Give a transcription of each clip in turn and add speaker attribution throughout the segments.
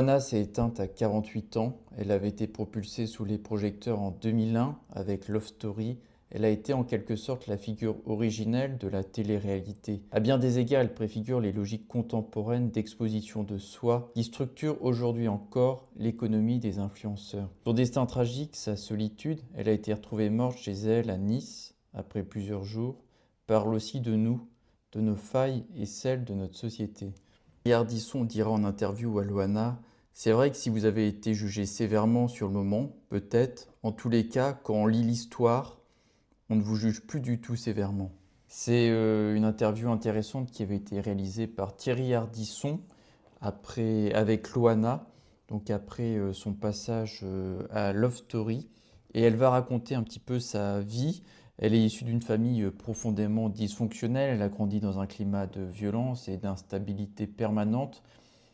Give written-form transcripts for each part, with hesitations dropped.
Speaker 1: Loana s'est éteinte à 48 ans. Elle avait été propulsée sous les projecteurs en 2001 avec Love Story. Elle a été en quelque sorte la figure originelle de la télé-réalité. À bien des égards, elle préfigure les logiques contemporaines d'exposition de soi qui structurent aujourd'hui encore l'économie des influenceurs. Son destin tragique, sa solitude, elle a été retrouvée morte chez elle à Nice après plusieurs jours, parle aussi de nous, de nos failles et celles de notre société. Thierry Ardisson dira en interview à Loana: c'est vrai que si vous avez été jugé sévèrement sur le moment, peut-être, en tous les cas, quand on lit l'histoire, on ne vous juge plus du tout sévèrement. C'est une interview intéressante qui avait été réalisée par Thierry Ardisson avec Loana, donc après son passage à Love Story. Et elle va raconter un petit peu sa vie. Elle est issue d'une famille profondément dysfonctionnelle. Elle a grandi dans un climat de violence et d'instabilité permanente.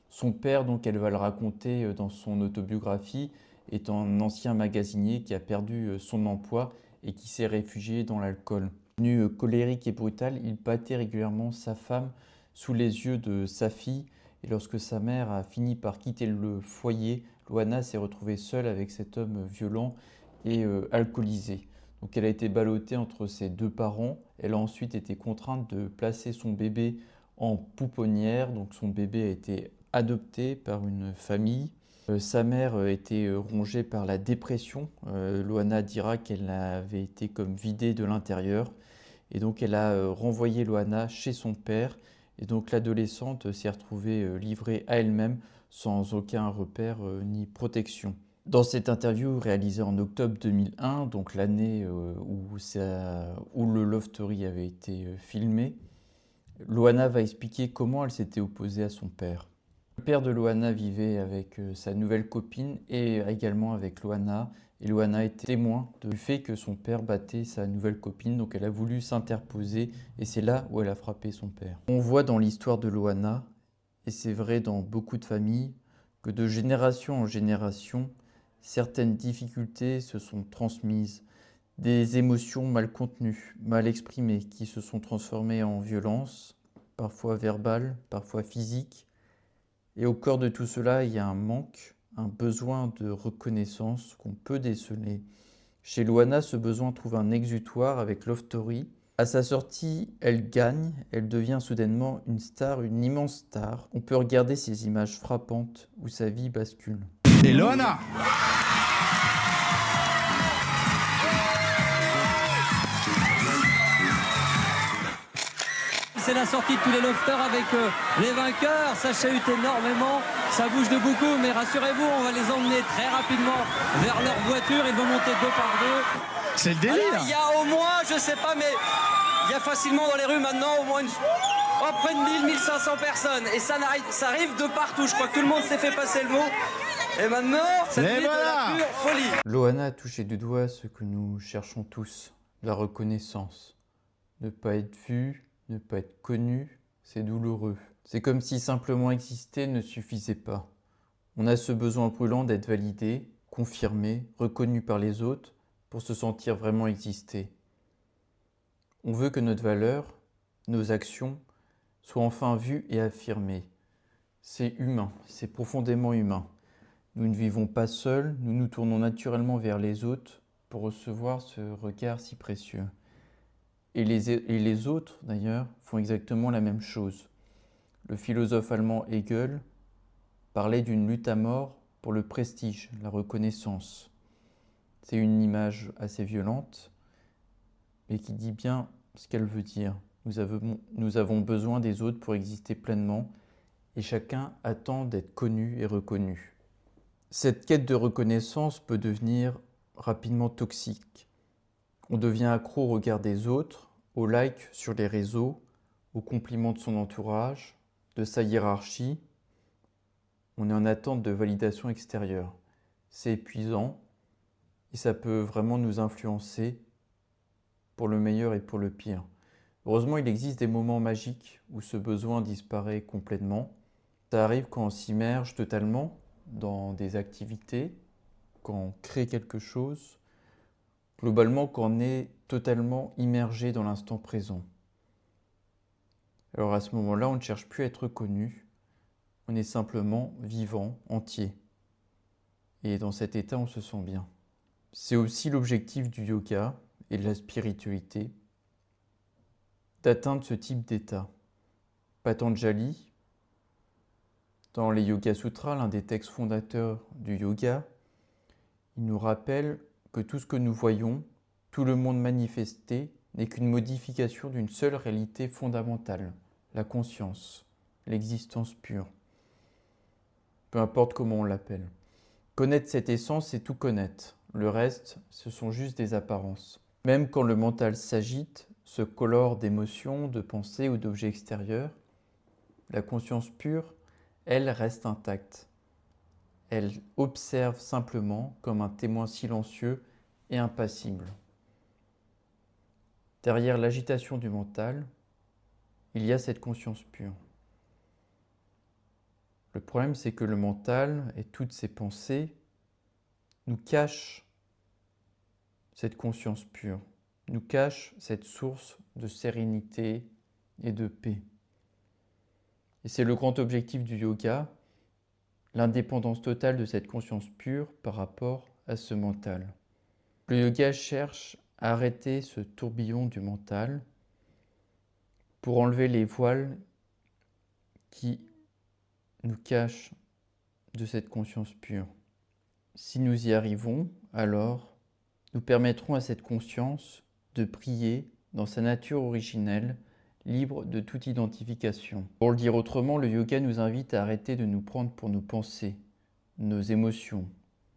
Speaker 1: Son père, donc elle va le raconter dans son autobiographie, est un ancien magasinier qui a perdu son emploi et qui s'est réfugié dans l'alcool. Devenu colérique et brutal, il battait régulièrement sa femme sous les yeux de sa fille. Et lorsque sa mère a fini par quitter le foyer, Loana s'est retrouvée seule avec cet homme violent et alcoolisé. Donc elle a été ballottée entre ses deux parents. Elle a ensuite été contrainte de placer son bébé en pouponnière. Donc son bébé a été adopté par une famille. Sa mère était rongée par la dépression. Loana dira qu'elle avait été comme vidée de l'intérieur. Et donc elle a renvoyé Loana chez son père. Et donc l'adolescente s'est retrouvée livrée à elle-même sans aucun repère ni protection. Dans cette interview réalisée en octobre 2001, donc l'année où le Love Story avait été filmé, Loana va expliquer comment elle s'était opposée à son père. Le père de Loana vivait avec sa nouvelle copine et également avec Loana. Et Loana était témoin du fait que son père battait sa nouvelle copine, donc elle a voulu s'interposer et c'est là où elle a frappé son père. On voit dans l'histoire de Loana, et c'est vrai dans beaucoup de familles, que de génération en génération, certaines difficultés se sont transmises, des émotions mal contenues, mal exprimées, qui se sont transformées en violence, parfois verbale, parfois physique. Et au cœur de tout cela, il y a un manque, un besoin de reconnaissance qu'on peut déceler. Chez Loana, ce besoin trouve un exutoire avec Love Story. À sa sortie, elle gagne, elle devient soudainement une star, une immense star. On peut regarder ces images frappantes où sa vie bascule.
Speaker 2: Et Loana.
Speaker 3: C'est la sortie de tous les lofters avec les vainqueurs. Ça chahute énormément, ça bouge de beaucoup, mais rassurez-vous, on va les emmener très rapidement vers leur voiture. Ils vont monter deux par deux.
Speaker 2: C'est le délire.
Speaker 3: Alors, il y a au moins, je sais pas, mais il y a facilement dans les rues maintenant au moins près de 1000-1500 personnes. Et ça arrive de partout. Je crois que tout le monde s'est fait passer le mot. Et maintenant, ça devient de la pure folie.
Speaker 1: Loana a touché du doigt ce que nous cherchons tous, la reconnaissance. Ne pas être vu, ne pas être connu, c'est douloureux. C'est comme si simplement exister ne suffisait pas. On a ce besoin brûlant d'être validé, confirmé, reconnu par les autres pour se sentir vraiment exister. On veut que notre valeur, nos actions, soient enfin vues et affirmées. C'est humain, c'est profondément humain. Nous ne vivons pas seuls, nous nous tournons naturellement vers les autres pour recevoir ce regard si précieux. Et les autres, d'ailleurs, font exactement la même chose. Le philosophe allemand Hegel parlait d'une lutte à mort pour le prestige, la reconnaissance. C'est une image assez violente, mais qui dit bien ce qu'elle veut dire. Nous avons besoin des autres pour exister pleinement, et chacun attend d'être connu et reconnu. Cette quête de reconnaissance peut devenir rapidement toxique. On devient accro au regard des autres, aux likes sur les réseaux, aux compliments de son entourage, de sa hiérarchie. On est en attente de validation extérieure. C'est épuisant et ça peut vraiment nous influencer pour le meilleur et pour le pire. Heureusement, il existe des moments magiques où ce besoin disparaît complètement. Ça arrive quand on s'immerge totalement dans des activités, quand on crée quelque chose, globalement quand on est totalement immergé dans l'instant présent. Alors à ce moment-là, on ne cherche plus à être reconnu, On est simplement vivant, entier. Et dans cet état, on se sent bien. C'est aussi l'objectif du yoga et de la spiritualité, d'atteindre ce type d'état. Patanjali, dans les Yoga Sutras, l'un des textes fondateurs du yoga, il nous rappelle que tout ce que nous voyons, tout le monde manifesté, n'est qu'une modification d'une seule réalité fondamentale, la conscience, l'existence pure. Peu importe comment on l'appelle. Connaître cette essence, c'est tout connaître. Le reste, ce sont juste des apparences. Même quand le mental s'agite, se colore d'émotions, de pensées ou d'objets extérieurs, la conscience pure, elle reste intacte. Elle observe simplement comme un témoin silencieux et impassible. Derrière l'agitation du mental, il y a cette conscience pure. Le problème, c'est que le mental et toutes ses pensées nous cachent cette conscience pure, nous cachent cette source de sérénité et de paix. Et c'est le grand objectif du yoga, l'indépendance totale de cette conscience pure par rapport à ce mental. Le yoga cherche à arrêter ce tourbillon du mental pour enlever les voiles qui nous cachent de cette conscience pure. Si nous y arrivons, alors nous permettrons à cette conscience de briller dans sa nature originelle, libre de toute identification. Pour le dire autrement, le yoga nous invite à arrêter de nous prendre pour nos pensées, nos émotions,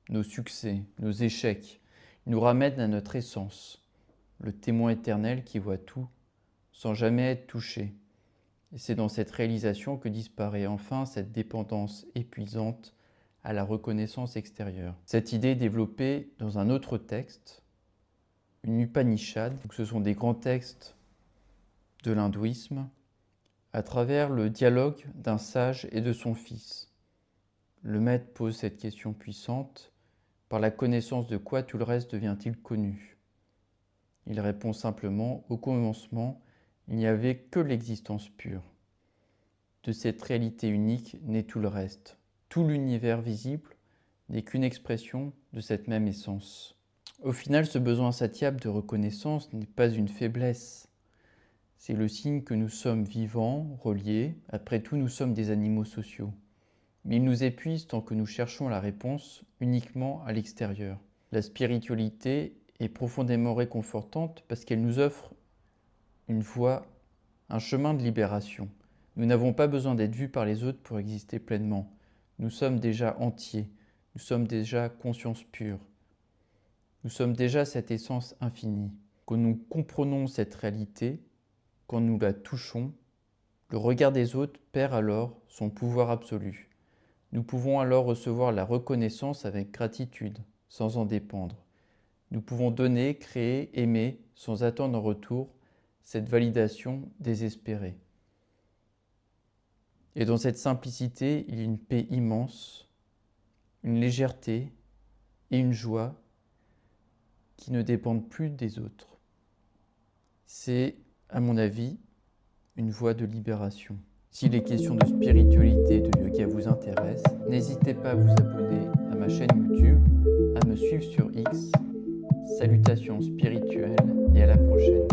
Speaker 1: nos succès, nos échecs. Il nous ramène à notre essence, le témoin éternel qui voit tout sans jamais être touché. Et c'est dans cette réalisation que disparaît enfin cette dépendance épuisante à la reconnaissance extérieure. Cette idée est développée dans un autre texte, une Upanishad. Donc ce sont des grands textes de l'hindouisme, à travers le dialogue d'un sage et de son fils. Le maître pose cette question puissante: par la connaissance de quoi tout le reste devient-il connu? Il répond simplement: au commencement, il n'y avait que l'existence pure. De cette réalité unique naît tout le reste. Tout l'univers visible n'est qu'une expression de cette même essence. Au final, ce besoin insatiable de reconnaissance n'est pas une faiblesse. C'est le signe que nous sommes vivants, reliés. Après tout, nous sommes des animaux sociaux. Mais il nous épuise tant que nous cherchons la réponse uniquement à l'extérieur. La spiritualité est profondément réconfortante parce qu'elle nous offre une voie, un chemin de libération. Nous n'avons pas besoin d'être vus par les autres pour exister pleinement. Nous sommes déjà entiers, nous sommes déjà conscience pure. Nous sommes déjà cette essence infinie. Quand nous comprenons cette réalité, quand nous la touchons, le regard des autres perd alors son pouvoir absolu. Nous pouvons alors recevoir la reconnaissance avec gratitude, sans en dépendre. Nous pouvons donner, créer, aimer, sans attendre en retour cette validation désespérée. Et dans cette simplicité, il y a une paix immense, une légèreté et une joie qui ne dépendent plus des autres. C'est, à mon avis, une voie de libération. Si les questions de spiritualité et de yoga vous intéressent, n'hésitez pas à vous abonner à ma chaîne YouTube, à me suivre sur X. Salutations spirituelles et à la prochaine.